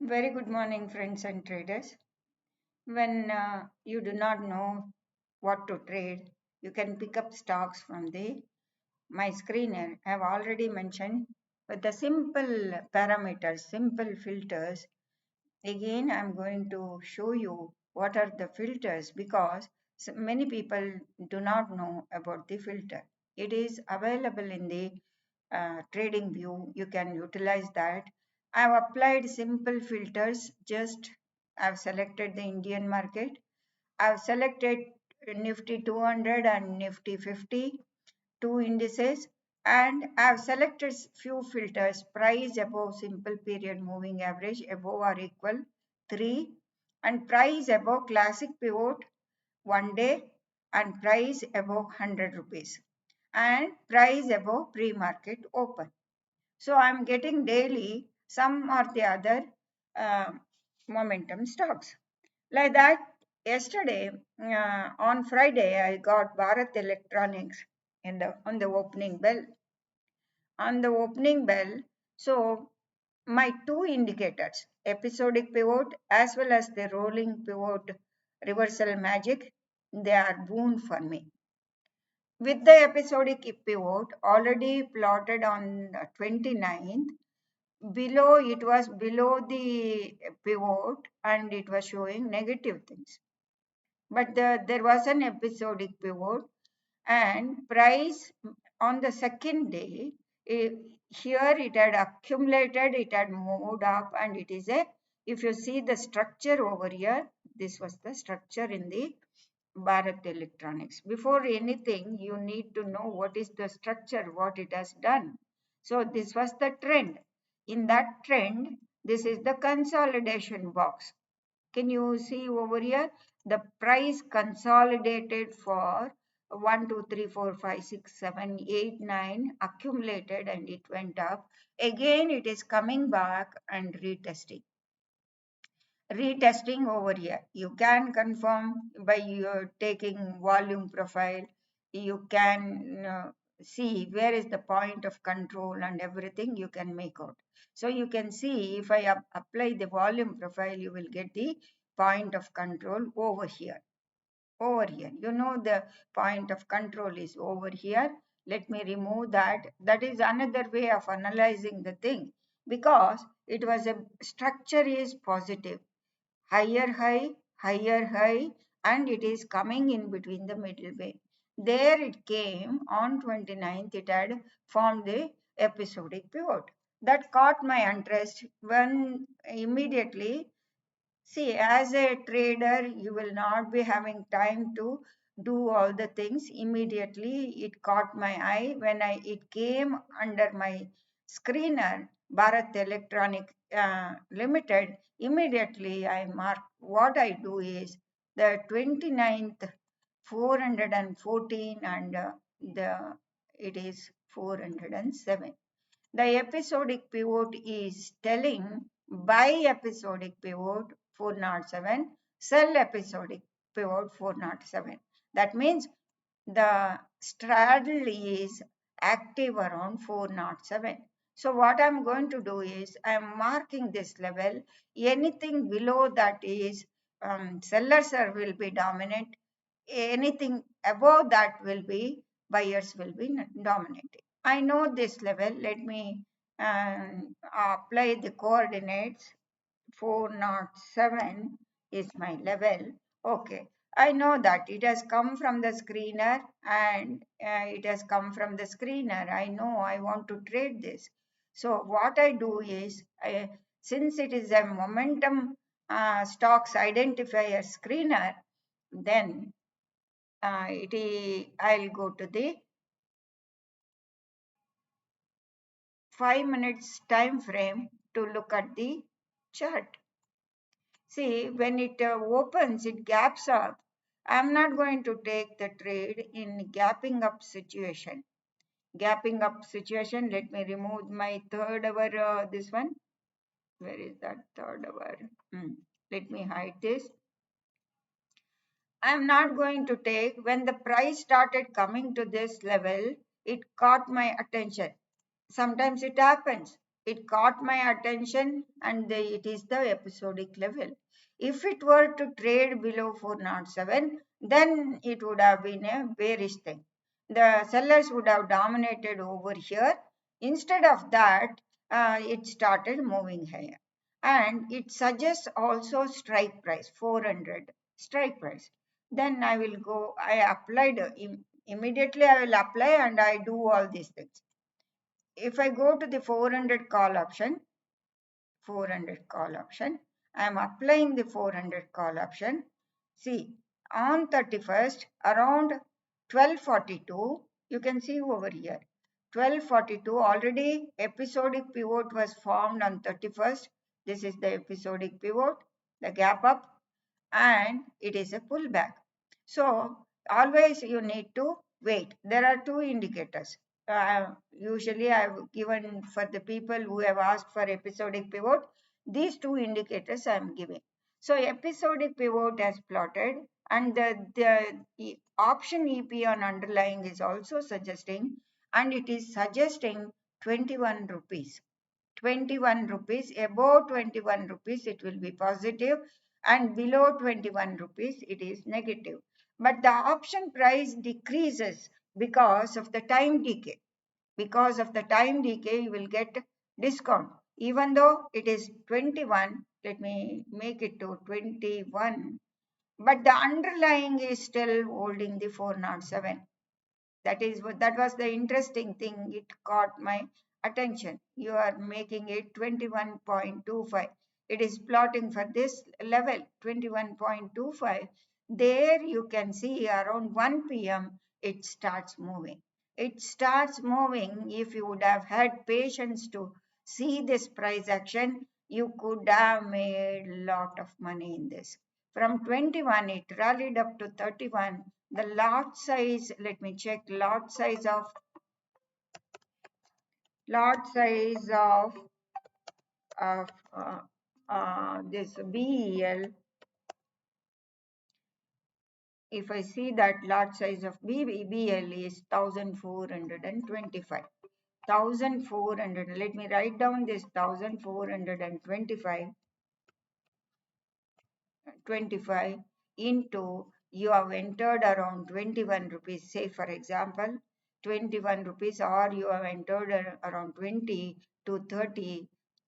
Very good morning, friends and traders. When you do not know what to trade, you can pick up stocks from the my screener. I have already mentioned with the simple parameters, simple filters. Again, I'm going to show you what are the filters because many people do not know about the filter. It is available in the trading view. You can utilize that. I've applied simple filters. Just I've selected the Indian market. I've selected Nifty 200 and Nifty 50, two indices, and I've selected few filters: price above simple period moving average above or equal 3, and price above classic pivot 1 day, and price above 100 rupees, and price above pre-market open. So I'm getting daily some or the other uh, momentum stocks. Like that, yesterday on Friday, I got Bharat Electronics in the on the opening bell. On the opening bell, so my two indicators, episodic pivot as well as the rolling pivot reversal magic, they are boon for me. With the episodic pivot already plotted on the 29th, below it was below the pivot and it was showing negative things, but there was an episodic pivot and price on the second day, eh, here it had accumulated, it had moved up, and it is a, if you see the structure over here, this was the structure in the Bharat Electronics. Before anything, you need to know what is the structure, what it has done. So this was the trend. In that trend, this is the consolidation box. Can you see over here? The price consolidated for 1, 2, 3, 4, 5, 6, 7, 8, 9 accumulated and it went up. Again, it is coming back and retesting. Retesting over here. You can confirm by your taking volume profile. You can see where is the point of control and everything you can make out. So you can see if I apply the volume profile, you will get the point of control over here. Over here. You know the point of control is over here. Let me remove that. That is another way of analyzing the thing because it was a structure is positive, higher high, and it is coming in between the middle way. There it came on 29th, it had formed the episodic pivot. That caught my interest when immediately, see, as a trader, you will not be having time to do all the things. Immediately, it caught my eye when it came under my screener, Bharat Electronic Limited. Immediately, I mark. What I do is the 29th 414 and the it is 407. The episodic pivot is telling buy episodic pivot 407, sell episodic pivot 407. That means the straddle is active around 407. So what I'm going to do is I'm marking this level. Anything below that is sellers will be dominant. Anything above that will be buyers will be dominating. I know this level. Let me apply the coordinates. 407 is my level. Okay. I know that it has come from the screener and it has come from the screener. I know I want to trade this. So what I do is, since it is a momentum stocks identifier screener, then I'll go to the 5 minutes time frame to look at the chart. See, when it opens, it gaps up. I'm not going to take the trade in gapping up situation. Gapping up situation, let me remove my third hour, this one. Where is that third hour? Let me hide this. I'm not going to take, when the price started coming to this level, it caught my attention. Sometimes it happens. it caught my attention, and it is the episodic level. If it were to trade below 407, then it would have been a bearish thing. The sellers would have dominated over here. Instead of that, it started moving higher. And it suggests also strike price 400 strike price. Then I will go, I applied immediately, I will apply and I do all these things. If I go to the 400 call option, 400 call option, I am applying the 400 call option. See, on 31st, around 12:42, you can see over here, 12:42 already episodic pivot was formed on 31st. This is the episodic pivot, the gap up, and it is a pullback. So always you need to wait. There are two indicators. Usually I've given for the people who have asked for episodic pivot, these two indicators I'm giving. So episodic pivot as plotted, and the option EP on underlying is also suggesting, and it is suggesting 21 rupees. 21 rupees, above 21 rupees it will be positive, and below 21 rupees it is negative. But the option price decreases because of the time decay. Because of the time decay, you will get discount. Even though it is 21, let me make it to 21, but the underlying is still holding the 407. That was the interesting thing. It caught my attention. You are making it 21.25. It is plotting for this level 21.25. There you can see around 1 p.m. it starts moving. It starts moving. If you would have had patience to see this price action, you could have made lot of money in this. From 21 it rallied up to 31. The lot size, let me check, lot size of this BEL. If I see that lot size of BEL is 1425. 1400, let me write down this 1425 25 into, you have entered around 21 rupees, say for example 21 rupees, or you have entered around 20 to 30,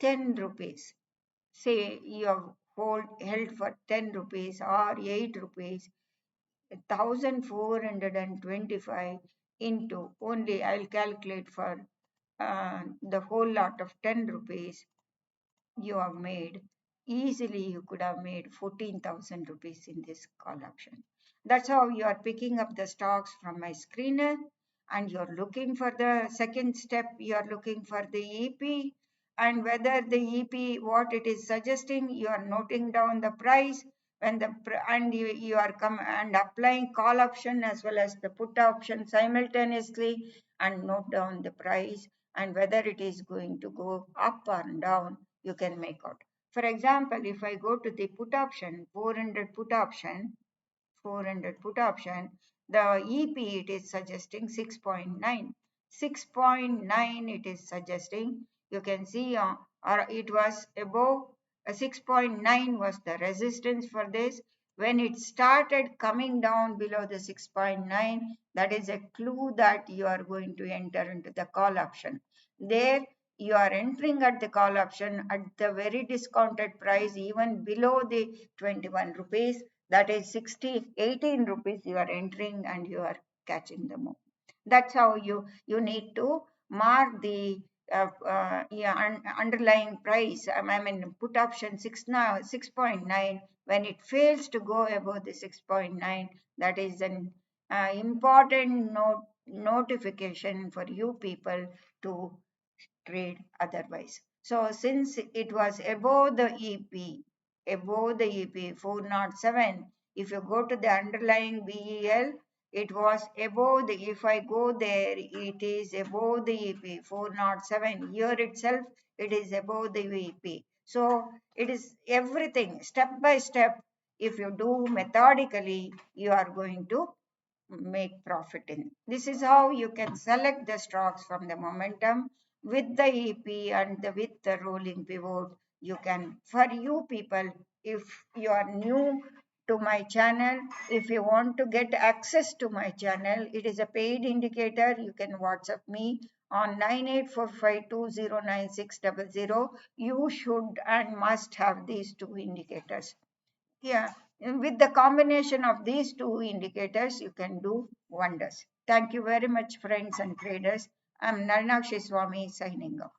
10 rupees, say you have held for 10 rupees or 8 rupees, 1425 into, only I'll calculate for the whole lot of 10 rupees, you have made, easily you could have made 14,000 rupees in this call option. That's how you are picking up the stocks from my screener, and you're looking for the second step, you're looking for the EP, and whether the EP, what it is suggesting, you are noting down the price, when and you are and applying call option as well as the put option simultaneously, and note down the price and whether it is going to go up or down, you can make out. For example, if I go to the put option, 400 put option, 400 put option, the EP it is suggesting 6.9. 6.9 it is suggesting. You can see or it was above 6.9 was the resistance for this. When it started coming down below the 6.9, that is a clue that you are going to enter into the call option. There you are entering at the call option at the very discounted price, even below the 21 rupees, that is 18 rupees you are entering, and you are catching the move. That's how you need to mark the yeah, underlying price. I mean put option 6.9. When it fails to go above the 6.9, that is an important notification for you people to trade otherwise. So since it was above the EP 407, if you go to the underlying BEL, it was above the, if I go there, it is above the EP 407. Here itself, it is above the EP. So it is everything step by step. If you do methodically, you are going to make profit in. This is how you can select the stocks from the momentum with the EP and with the rolling pivot, you can, for you people, if you are new to my channel, if you want to get access to my channel, it is a paid indicator. You can WhatsApp me on 9845209600. You should and must have these two indicators. Yeah, and with the combination of these two indicators, you can do wonders. Thank you very much, friends and traders. I'm Narnakshi Swami signing off.